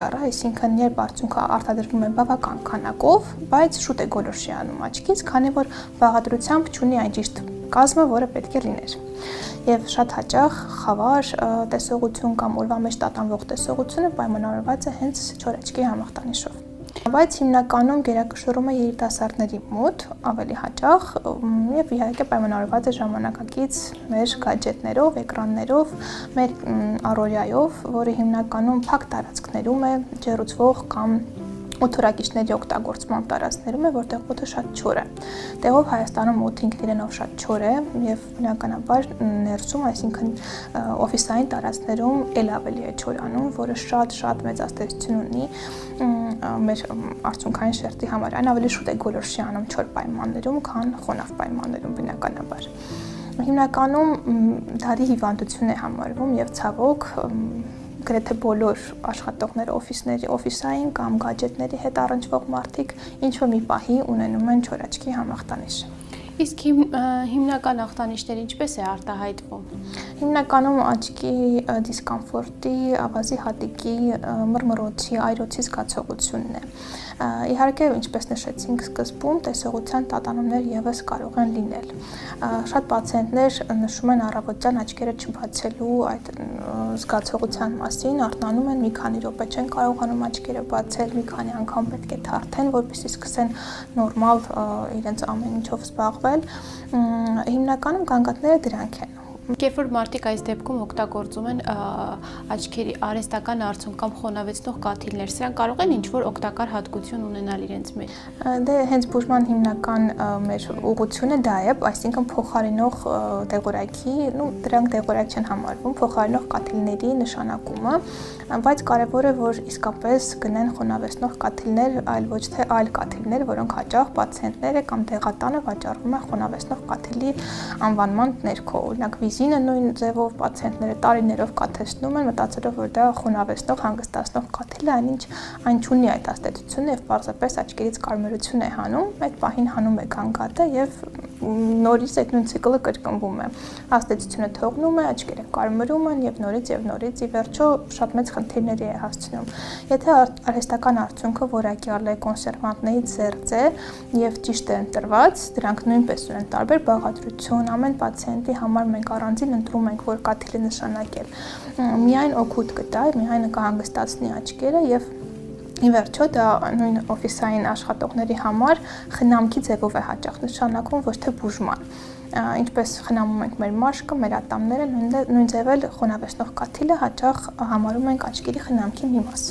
Այսինքն երբ արդյունքը արտադրվում է բավական քանակով, բայց շուտ է գոլորշի անում աչքից, քանի որ բաղադրությամբ չունի այն ճիշտ կազմը, որը պետք է լիներ։ Եվ շատ հաճախ խավար տեսողություն կամ օրվա մեջ տատանվող տեսողությունը պայմանավորված է հենց չոր աչքի համախտանիշով։ Բայց հիմնականում գերակշռումը երիտասարդների մոտ ավելի հաճախ եւ իհարկե պայմանավորված է ժամանակակից մեր գadgetներով, էկրաններով, մեր առօրյայով, որը հիմնականում փակ տարածքներում է, ջեռուցվող կամ օդորակիչների օգտագործման տարածքներում է, որտեղ օդը շատ չոր է։ Տեղով Հայաստանում օդը ինքն իրենով շատ չոր է եւ բնականաբար ներսում, այսինքն օֆիսային տարածքներում էլ ավելի է չորանում, որը շատ մեծ ազդեցություն ունի մեր արցունքային շերտի համար, այն ավելի շուտ է գոլորշի անում չոր պայմաններում, քան խոնավ պայմաններում բնականաբար։ Հիմնականում դարի հիվանդություն է համարվում եւ ցավոք գրեթե բոլոր աշխատողները օֆիսային կամ գadgetների հետ առնչվող մարդիկ ինչ-որ մի պահի ունենում են չոր աչքի համախտանիշ։ Իսկ հիմնական ախտանիշները ինչպես է արտահայտվում։ Հիմնականում աչքի դիսկոմֆորտի, ավազի հատիկի, մռմռոցի, այրոցի զգացողությունն է։ Իհարկե, ինչպես նշեցինք սկզբում, տեսողության տատանումներ եւս կարող են լինել։ Շատ պացիենտներ նշում են առավոտյան աչքերը չբացելու այդ զգացողության մասին, արթնանում են, մի քանի րոպե չեն կարողանում աչքերը բացել, մի քանի անգամ պետք է թարթեն, որպեսզի սկսեն նորմալ իրենց ամեն ինչով զբաղվել։ Հիմնականում գանգատները դրանք են։ Երբ որ մարդիկ այս դեպքում օգտագործում են աչքերի արհեստական արդյունք կամ խոնավեցնող կաթիլներ, սրանք կարող են ինչ-որ օգտակար հատկություն ունենալ իրենց մեջ։ Դե հենց բուժման հիմնական մեր ուղղությունը դա է, այսինքն փոխարինող դեղորայքի, դրանք դեղորայք չեն համարվում, փոխարինող կաթիլների նշանակումը, բայց կարևոր է, որ իսկապես գնեն խոնավեցնող կաթիլներ, այլ ոչ թե այլ կաթիլներ, որոնք հաճախ պացիենտները կամ դեղատանը վաճառվում է խոնավեցնող կաթիլի անվանման ներքո։ Օրինակ վիզինը նույն ձևով պացիենտները տարիներով կաթեցնում են, մտածելով, որ դա խոնավեցնող, հանգստացնող կաթիլ է, այն չունի այդ ազդեցությունը եւ պարզապես աչքերից կարմրություն է հանում, այդ պահին հանում է գանգատը եւ նորից այդ նույն ցիկլը կրկնվում է։ Ազդեցությունը թողնում է, աչքերը կարմրում են եւ նորից ի վերջո շատ մեծ խնդիրների է հասցնում։ Եթե արհեստական արդյունքը որակյալ է, կոնսերվանտներից զերծ է եւ ճիշտ է ընտրված, դրանք նույնպես ունեն տարբեր բաղադրություն, ամեն պացիենտի համար մենք առանձին ընտրում ենք, որ կաթիլը նշանակել։ Միայն օգուտ կտա, միայն կհանգստացնի աչքերը եւ ի վերջո դա նույն օֆիսային աշխատողների համար խնամքի ձևով է հաճախ նշանակվում, ոչ թե բուժման։ Ինչպես խնամում ենք մեր մաշկը, մեր ատամները, նույն ձևել խոնավեցնող կաթիլը հաճախ համարում ենք աչքերի խնամքի մի մաս։